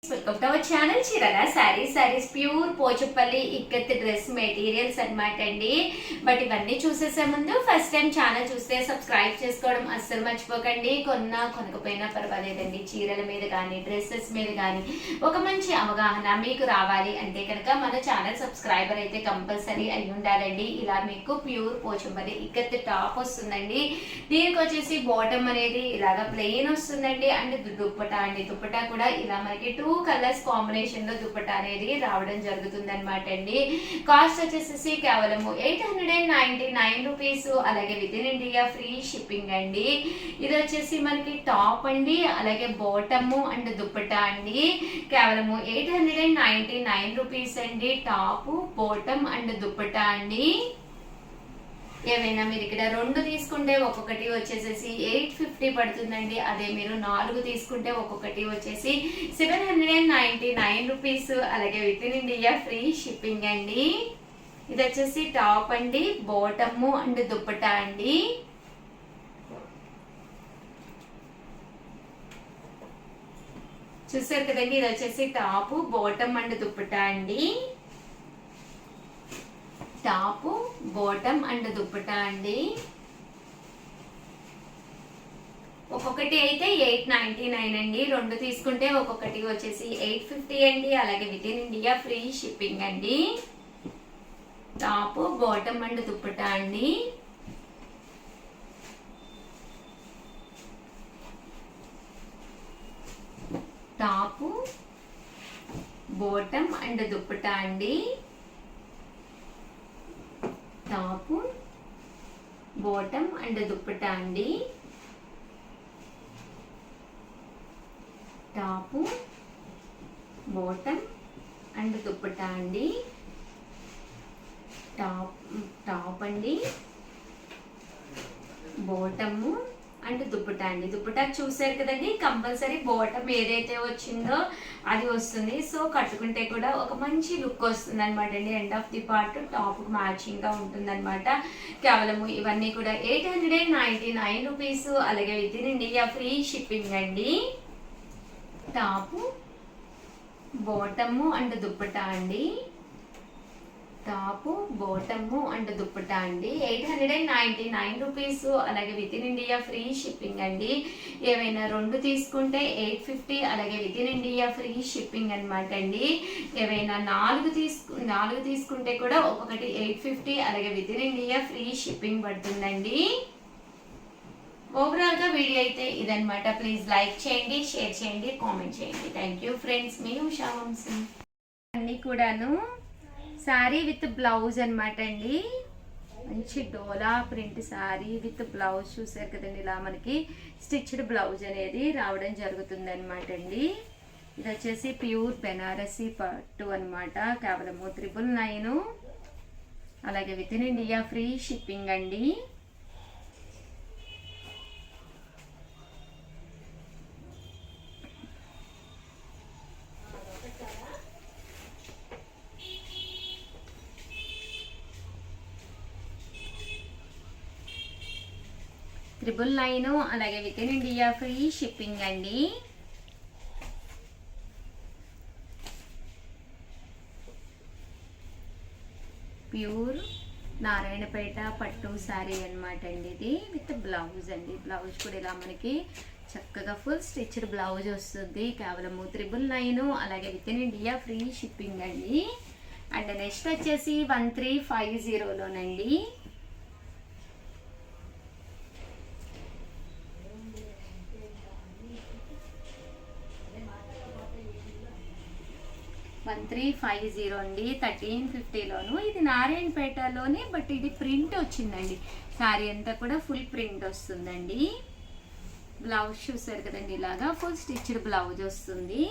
Welcome to our channel చీరల saris pure Pochampally ikat dress materials అన్నమాట అండి. బట్ ఇవన్నీ చూసేసే ముందు ఫస్ట్ టైం ఛానల్ చూస్తే సబ్స్క్రైబ్ చేసుకోవడం అస్సలు మర్చిపోకండి. కొనకపోయినా పర్వాలేదండి, చీరల మీద కానీ డ్రెస్సెస్ మీద కానీ ఒక మంచి అవగాహన మీకు రావాలి అంటే కనుక మన ఛానల్ సబ్స్క్రైబర్ అయితే కంపల్సరీ అయి ఉండాలండి. ఇలా మీకు ప్యూర్ పోచపల్లి ఇక్కత్ టాప్ వస్తుందండి. దీనికి వచ్చేసి బాటమ్ అనేది ఇలాగా ప్లెయిన్ వస్తుందండి. అండ్ దుప్పటా కూడా ఇలా మనకి 2 కలర్స్ కాంబినేషన్ లో దుపట్టా అనేది రావడం జరుగుతుంది అనమాట అండి. కాస్ట్ వచ్చేసి కేవలం 899 రూపీస్. అలాగే with in India free shipping అండి. ఇది వచ్చేసి మనకి టాప్ అండి, అలాగే బాటమ్ అండ్ దుపట్టా అండి. కేవలం 899 రూపీస్ అండి. టాప్ బాటమ్ అండ్ దుపట్టా అండి. ఏవైనా మీరు ఇక్కడ 2 తీసుకుంటే ఒక్కొక్కటి వచ్చేసేసి 850 పడుతుందండి. అదే మీరు 4 తీసుకుంటే ఒక్కొక్కటి వచ్చేసి 799 రూపీస్. అలాగే with in India free shipping అండి. ఇది వచ్చేసి టాప్ అండి, బాటమ్ అండ్ దుపట్టా అండి. చూసారు కదండి, ఇది వచ్చేసి టాప్ బాటమ్ అండ్ దుపట్టా అండి. టాప్ బాటమ్ అండ్ దుపట్టా అండి. ఒక్కొక్కటి అయితే 899 అండి. 2 తీసుకుంటే ఒక్కొక్కటి వచ్చేసి 850 అండి. అలాగే with in India free shipping అండి. టాప్ బాటమ్ అండ్ దుపట్టా అండి. టాప్ బాటమ్ అండ్ దుపట్టా అండి. టాప్ బాటమ్ అండ్ దుపట్టా అండి. టాప్ బాటమ్ అండ్ దుపట్టా అండి. టాప్ అండి, బాటమ్ అండ్ దుపట్టా అండి. దుపట్టా చూసారు కదండి, కంపల్సరీ బాటమ్ ఏదైతే వచ్చిందో అది వస్తుంది. సో కట్టుకుంటే కూడా ఒక మంచి లుక్ వస్తుంది అనమాట అండి. End of the part top matching గా ఉంటుంది అనమాట. కేవలము ఇవన్నీ కూడా 899 రూపీస్. అలాగే with in India free shipping అండి. టాప్ బాటమ్ అండ్ దుపట్టా అండి. టాప్ బాటమ్ అండ్ దుపట్టా అండి. 899 రూపీస్. అలాగే with in India free shipping అండి. ఏవైనా 2 తీసుకుంటే 850. అలాగే with in India free shipping అనమాట అండి. ఏవైనా 4 తీసుకుంటే కూడా ఒక్కొక్కటి 850. అలాగే with in India free shipping పడుతుందండి. ఓవరాల్ గా వీడియో అయితే ఇదనమాట. ప్లీజ్ లైక్ చేయండి, షేర్ చేయండి, కామెంట్ చేయండి. Thank you friends. మీ ఉషా వంశీ. అన్నీ కూడాను శారీ విత్ బ్లౌజ్ అనమాట అండి. మంచి డోలా ప్రింట్ శారీ విత్ బ్లౌజ్ చూసారు కదండి. ఇలా మనకి స్టిచ్డ్ బ్లౌజ్ అనేది రావడం జరుగుతుంది అనమాట అండి. ఇది వచ్చేసి ప్యూర్ బెనారసీ పట్టు అనమాట. కేవలం 999. అలాగే with in India free shipping అండి. $999. అలాగే with in India free shipping అండి. ప్యూర్ నారాయణపేట పట్టు శారీ అనమాట అండి. ఇది విత్ బ్లౌజ్ అండి. బ్లౌజ్ కూడా ఇలా మనకి చక్కగా ఫుల్ స్టిచ్డ్ బ్లౌజ్ వస్తుంది. కేవలం 999. అలాగే with in India free shipping అండి. అండ్ నెక్స్ట్ వచ్చేసి 1350లోనండి. 1350 అండి. 1350లోను. ఇది నారాయణపేటలోనే, బట్ ఇది ప్రింట్ వచ్చిందండి. శారీ అంతా కూడా ఫుల్ ప్రింట్ వస్తుందండి. బ్లౌజ్ చూసారు కదండి, ఇలాగా ఫుల్ స్టిచ్డ్ బ్లౌజ్ వస్తుంది.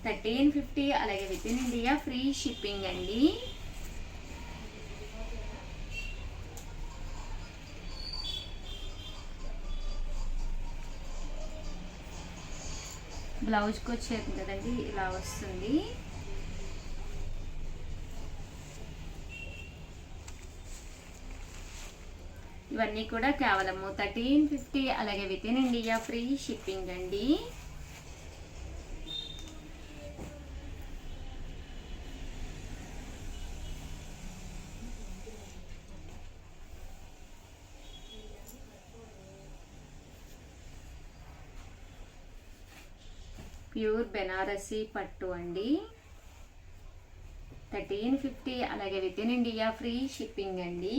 1350. అలాగే with in India free shipping అండి. బ్లౌజ్కి వచ్చేది కదండి, ఇలా వస్తుంది. ఇవన్నీ కూడా కేవలము 1350. అలాగే with in India free shipping అండి. ప్యూర్ బెనారసీ పట్టు అండి. 1350. అలాగే with in India free shipping అండి.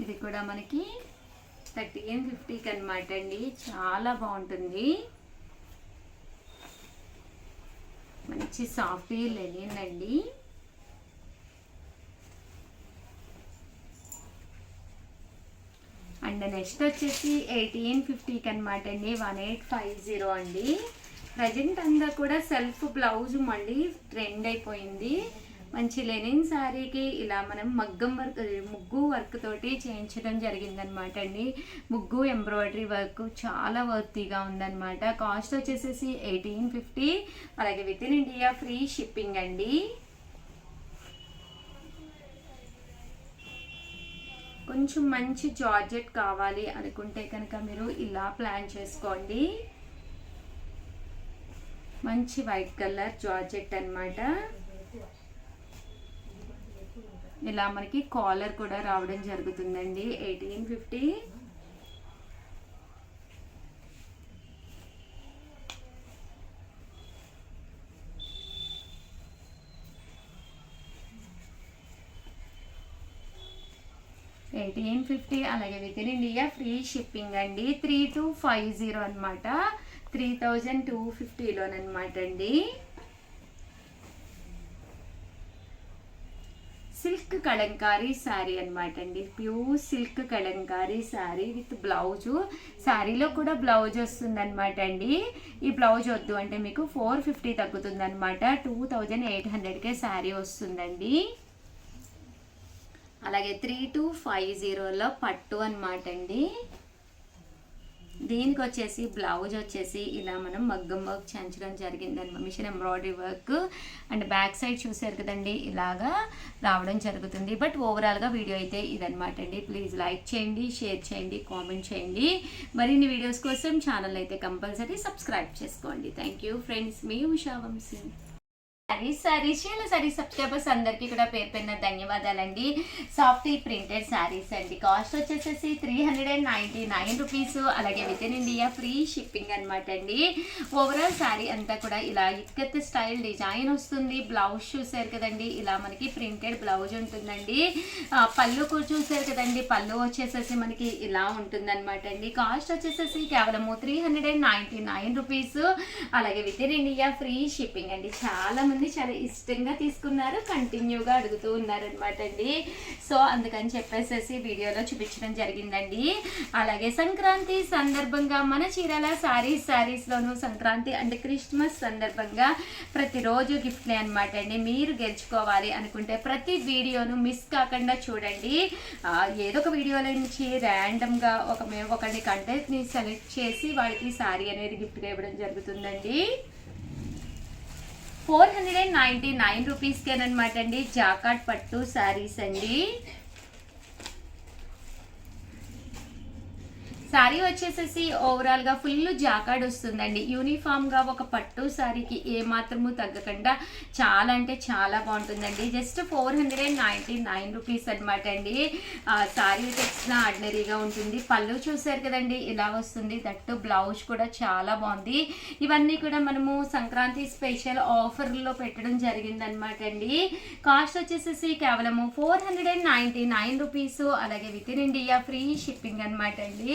ఇది కూడా మనకి 1350కి అనమాట అండి. చాలా బాగుంటుంది. మంచి సాఫ్ట్ లెనిన్ అండి. అండ్ నెక్స్ట్ వచ్చేసి 1850కి అనమాట అండి. 1850 అండి. ప్రజెంట్ అంతా కూడా సెల్ఫ్ బ్లౌజ్ మళ్ళీ ట్రెండ్ అయిపోయింది. మంచి లెనిన్ శారీకి ఇలా మనం మగ్గం వర్క్, ముగ్గు వర్క్ తోటి చేయించడం జరిగిందనమాట అండి. ముగ్గు ఎంబ్రాయిడరీ వర్క్ చాలా వర్తీగా ఉందన్నమాట. కాస్ట్ వచ్చేసేసి 1850. అలాగే with in India free shipping అండి. కొంచెం మంచి జార్జెట్ కావాలి అనుకుంటే కనుక మీరు ఇలా ప్లాన్ చేసుకోండి. మంచి వైట్ కలర్ జార్జెట్ అన్నమాట. ఇలా మనకి కాలర్ కూడా రావడం జరుగుతుందండి. 1850. అలాగే with in India free shipping అండి. 3250 అనమాట. 3250లోనమాట అండి. సిల్క్ కలంకారీ శారీ అనమాట అండి. Pure silk Kalamkari sari with blouse. శారీలో కూడా బ్లౌజ్ వస్తుంది అనమాట అండి. ఈ బ్లౌజ్ వద్దు అంటే మీకు 450 తగ్గుతుంది అనమాట. 2800కే శారీ వస్తుందండి. అలాగే 3250లో పట్టు అనమాట అండి. దీనికి వచ్చేసి బ్లౌజ్ వచ్చేసి ఇలా మనం మగ్గం వర్క్ చేయించడం జరిగిందన్నమాట. Machine embroidery work and back side చూసారు కదండి, ఇలాగా రావడం జరుగుతుంది. బట్ ఓవరాల్గా వీడియో అయితే ఇదనమాట అండి. ప్లీజ్ లైక్ చేయండి, షేర్ చేయండి, కామెంట్ చేయండి. మరిన్ని వీడియోస్ కోసం ఛానల్ అయితే కంపల్సరీ సబ్స్క్రైబ్ చేసుకోండి. థ్యాంక్ యూ ఫ్రెండ్స్, మీ ఉషా వంశీ. శారీ సబ్స్క్రైబర్స్ అందరికీ కూడా పేరు పేరున ధన్యవాదాలండి. సాఫ్ట్ ప్రింటెడ్ శారీస్ అండి. కాస్ట్ వచ్చేసేసి 399 రూపీస్. అలాగే with in India free shipping అనమాట అండి. ఓవరాల్ శారీ అంతా కూడా ఇలా ఇక్కత్ స్టైల్ డిజైన్ వస్తుంది. బ్లౌజ్ చూసారు కదండి, ఇలా మనకి ప్రింటెడ్ బ్లౌజ్ ఉంటుందండి. పళ్ళు కూడా చూసారు కదండి, పళ్ళు వచ్చేసేసి మనకి ఇలా ఉంటుంది అనమాట అండి. కాస్ట్ వచ్చేసేసి కేవలము 399 రూపీస్. అలాగే with in India free shipping అండి. చాలా చాలా ఇష్టంగా తీసుకున్నారు, కంటిన్యూగా అడుగుతూ ఉన్నారనమాట అండి. సో అందుకని చెప్పేసి వీడియోలో చూపించడం జరిగిందండి. అలాగే సంక్రాంతి సందర్భంగా మన చీరాల శారీస్లోను సంక్రాంతి అంటే క్రిస్మస్ సందర్భంగా ప్రతిరోజు గిఫ్ట్లే అనమాట అండి. మీరు గెలుచుకోవాలి అనుకుంటే ప్రతి వీడియోను మిస్ కాకుండా చూడండి. ఏదో ఒక వీడియోలో నుంచి ర్యాండమ్గా ఒకటి కంటెంట్ని సెలెక్ట్ చేసి వాళ్ళకి శారీ అనేది గిఫ్ట్గా ఇవ్వడం జరుగుతుందండి. 499 రూపీస్కేనమాట అండి. జాకాట్ పట్టు శారీస్ అండి. శారీ వచ్చేసేసి ఓవరాల్గా ఫుల్ జాకాడ్ వస్తుందండి. యూనిఫామ్గా ఒక పట్టు శారీకి ఏమాత్రము తగ్గకుండా చాలా అంటే చాలా బాగుంటుందండి. జస్ట్ 499 రూపీస్ అనమాట అండి. శారీ తెచ్చిన ఆర్డినరీగా ఉంటుంది. పళ్ళు చూసారు కదండి, ఇలా వస్తుంది. దట్టు బ్లౌజ్ కూడా చాలా బాగుంది. ఇవన్నీ కూడా మనము సంక్రాంతి స్పెషల్ ఆఫర్లో పెట్టడం జరిగిందనమాట అండి. కాస్ట్ వచ్చేసేసి కేవలము 499 రూపీస్. అలాగే with in India free shipping అనమాట అండి.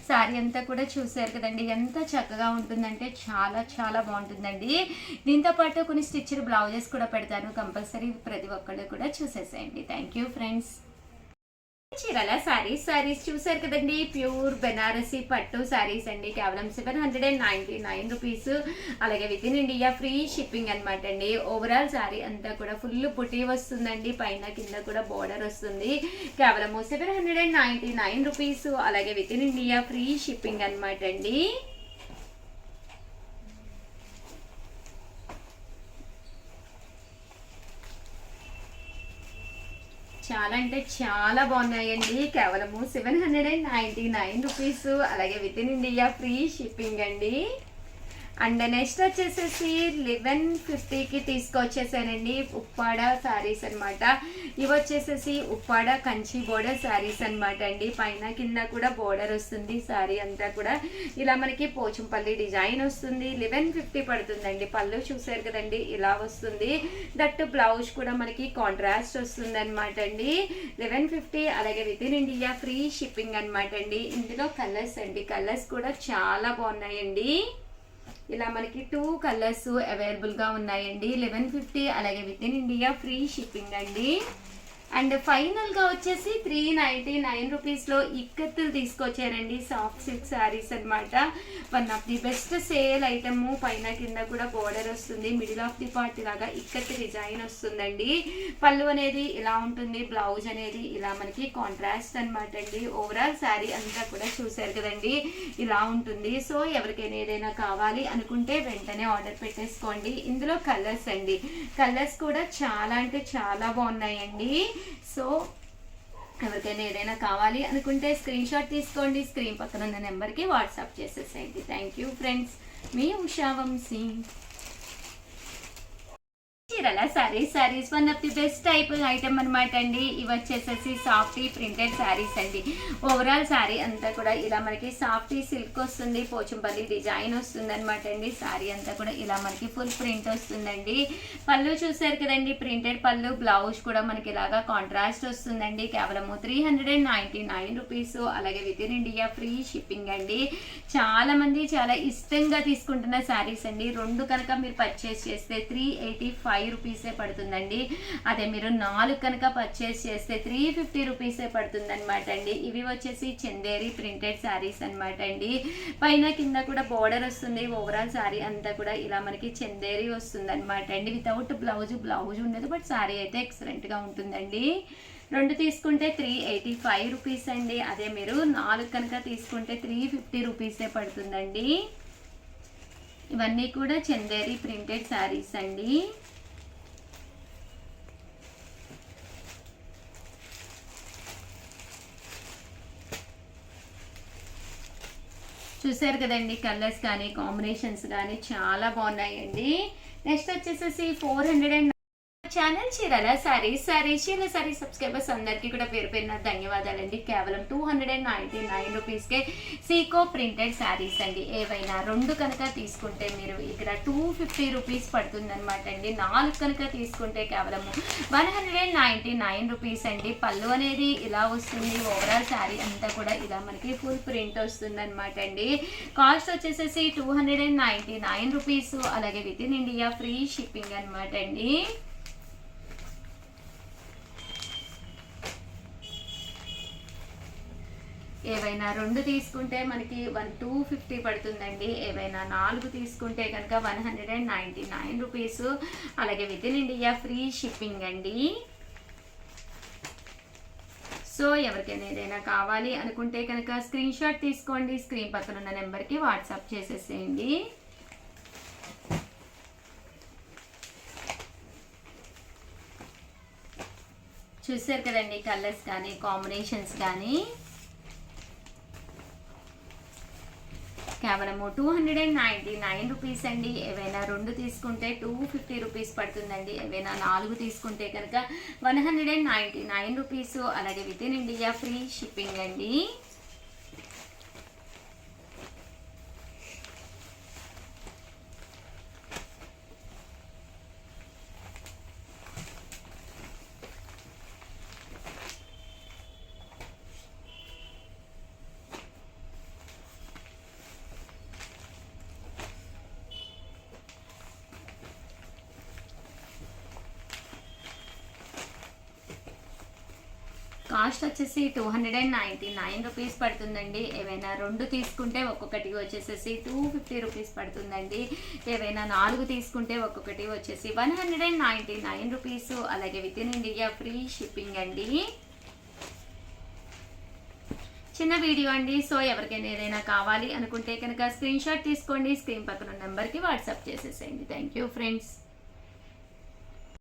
శారీ అంతా కూడా చూసారు కదండి, ఎంత చక్కగా ఉంటుందంటే చాలా చాలా బాగుంటుందండి. దీంతో పాటు కొన్ని స్టిచ్డ్ బ్లౌజెస్ కూడా పెడతాను, కంపల్సరీ ప్రతి ఒక్కళ్ళు కూడా చూసేసేయండి. Thank you friends. Chirala saris చూసారు కదండి, ప్యూర్ బెనారసీ పట్టు శారీస్ అండి. కేవలం 799 రూపీస్. అలాగే with in India free shipping అనమాట అండి. ఓవరాల్ శారీ అంతా కూడా ఫుల్ బుటీ వస్తుందండి. పైన కింద కూడా బోర్డర్ వస్తుంది. కేవలము 799 రూపీస్. అలాగే with in India free shipping అనమాట అండి. చాలా అంటే చాలా బాగున్నాయండి. కేవలము 799 రూపీస్. అలాగే with in India free shipping అండి. అండ్ నెక్స్ట్ వచ్చేసేసి 1150కి తీసుకొచ్చేసానండి ఉప్పాడ శారీస్ అనమాట. ఇవి వచ్చేసేసి ఉప్పాడ కంచి బోర్డర్ శారీస్ అనమాట అండి. పైన కింద కూడా బోర్డర్ వస్తుంది. శారీ అంతా కూడా ఇలా మనకి పోచంపల్లి డిజైన్ వస్తుంది. 1150 పడుతుందండి. పళ్ళు చూసారు కదండి, ఇలా వస్తుంది. దట్ బ్లౌజ్ కూడా మనకి కాంట్రాస్ట్ వస్తుంది అనమాట అండి. 1150. అలాగే with in India free shipping అనమాట అండి. ఇందులో కలర్స్ అండి, కలర్స్ కూడా చాలా బాగున్నాయండి. ఇలా మనకి 2 కలర్స్ అవైలబుల్గా ఉన్నాయండి. 1150. అలాగే with in India free shipping అండి. అండ్ ఫైనల్గా వచ్చేసి 399 రూపీస్లో ఇక్కత్తులు తీసుకొచ్చారండి. సాఫ్ట్ సిల్క్ శారీస్ అనమాట. One of the best sale item. పైన కింద కూడా బోర్డర్ వస్తుంది. మిడిల్ ఆఫ్ ది పార్ట్ ఇలాగా ఇక్కత్ డిజైన్ వస్తుందండి. పళ్ళు అనేది ఇలా ఉంటుంది. బ్లౌజ్ అనేది ఇలా మనకి కాంట్రాస్ట్ అనమాట అండి. ఓవరాల్ శారీ అంతా కూడా చూసారు కదండి, ఇలా ఉంటుంది. సో ఎవరికైనా ఏదైనా కావాలి అనుకుంటే వెంటనే ఆర్డర్ పెట్టేసుకోండి. ఇందులో కలర్స్ అండి, కలర్స్ కూడా చాలా అంటే చాలా బాగున్నాయండి. సో ఎవరికైనా ఏదైనా కావాలి అనుకుంటే స్క్రీన్ షాట్ తీసుకోండి. స్క్రీన్ పక్కన ఉన్న నెంబర్కి వాట్సాప్ చేసేసేయండి. థ్యాంక్ యూ ఫ్రెండ్స్, మీ ఉషా వంశీ. చీరల saris one of the best type item అనమాట అండి. ఇవి వచ్చేసేసి సాఫ్టీ ప్రింటెడ్ శారీస్ అండి. ఓవరాల్ శారీ అంతా కూడా ఇలా మనకి సాఫ్టీ సిల్క్ వస్తుంది. పోచంపల్లి డిజైన్ వస్తుంది అనమాట అండి. శారీ అంతా కూడా ఇలా మనకి ఫుల్ ప్రింట్ వస్తుందండి. పళ్ళు చూసారు కదండి, ప్రింటెడ్ పళ్ళు. బ్లౌజ్ కూడా మనకి ఇలాగా కాంట్రాస్ట్ వస్తుందండి. కేవలము 399 రూపీస్. అలాగే with in India free shipping అండి. చాలా మంది చాలా ఇష్టంగా తీసుకుంటున్న శారీస్ అండి. రెండు కనుక మీరు పర్చేస్ చేస్తే 385 రూపీసే పడుతుందండి. అదే మీరు 4 కనుక పర్చేస్ చేస్తే 350 రూపీసే పడుతుంది అనమాట అండి. ఇవి వచ్చేసి చందేరి ప్రింటెడ్ శారీస్ అనమాట అండి. పైన కింద కూడా బోర్డర్ వస్తుంది. ఓవరాల్ శారీ అంతా కూడా ఇలా మనకి చందేరి వస్తుంది అనమాట అండి. వితౌట్ బ్లౌజ్ ఉండదు, బట్ శారీ అయితే ఎక్సలెంట్ గా ఉంటుందండి. రెండు తీసుకుంటే 385 రూపీస్ అండి. అదే మీరు 4 కనుక తీసుకుంటే 350 రూపీసే పడుతుందండి. ఇవన్నీ కూడా చందేరి ప్రింటెడ్ శారీస్ అండి. చూసారు కదండి, కలర్స్ కానీ కాంబినేషన్స్ కానీ చాలా బాగున్నాయండి. నెక్స్ట్ వచ్చేసేసి 400 ఛానల్ చీరల శారీస్ సబ్స్క్రైబర్స్ అందరికీ కూడా పేరు పేరున ధన్యవాదాలండి. కేవలం 299 రూపీస్కే సీకో ప్రింటెడ్ శారీస్ అండి. ఏవైనా రెండు కనుక తీసుకుంటే మీరు ఇక్కడ 250 రూపీస్ పడుతుంది అనమాట అండి. 4 కనుక తీసుకుంటే కేవలము 199 రూపీస్ అండి. పళ్ళు అనేది ఇలా వస్తుంది. ఓవరాల్ శారీ అంతా కూడా ఇలా మనకి ఫుల్ ప్రింట్ వస్తుంది అనమాట అండి. కాస్ట్ వచ్చేసేసి 299 రూపీస్. అలాగే with in India free shipping అనమాట అండి. ఏవైనా రెండు తీసుకుంటే మనకి 250 పడుతుందండి. ఏవైనా 4 తీసుకుంటే కనుక 199 రూపీస్. అలాగే with in India free shipping అండి. సో ఎవరికైనా ఏదైనా కావాలి అనుకుంటే కనుక స్క్రీన్ షాట్ తీసుకోండి. స్క్రీన్ పక్కన ఉన్న నెంబర్కి వాట్సాప్ చేసేసేయండి. చూసారు కదండి, కలర్స్ కానీ కాంబినేషన్స్ కానీ. కేవలము 299 రూపీస్ అండి. ఏవైనా రెండు తీసుకుంటే 250 రూపీస్ పడుతుందండి. ఏవైనా 4 తీసుకుంటే కనుక 199 రూపీస్. అలాగే with in India free shipping అండి. కాస్ట్ వచ్చేసి 299 రూపీస్ పడుతుందండి. ఏవైనా రెండు తీసుకుంటే ఒక్కొక్కటి వచ్చేసేసి 250 రూపీస్ పడుతుందండి. ఏవైనా 4 తీసుకుంటే ఒక్కొక్కటి వచ్చేసి 199 రూపీస్. అలాగే with in India free shipping అండి. చిన్న వీడియో అండి. సో ఎవరికైనా ఏదైనా కావాలి అనుకుంటే కనుక స్క్రీన్ షాట్ తీసుకోండి. స్క్రీన్ పక్కన నెంబర్కి వాట్సాప్ చేసేసేయండి. Thank you friends.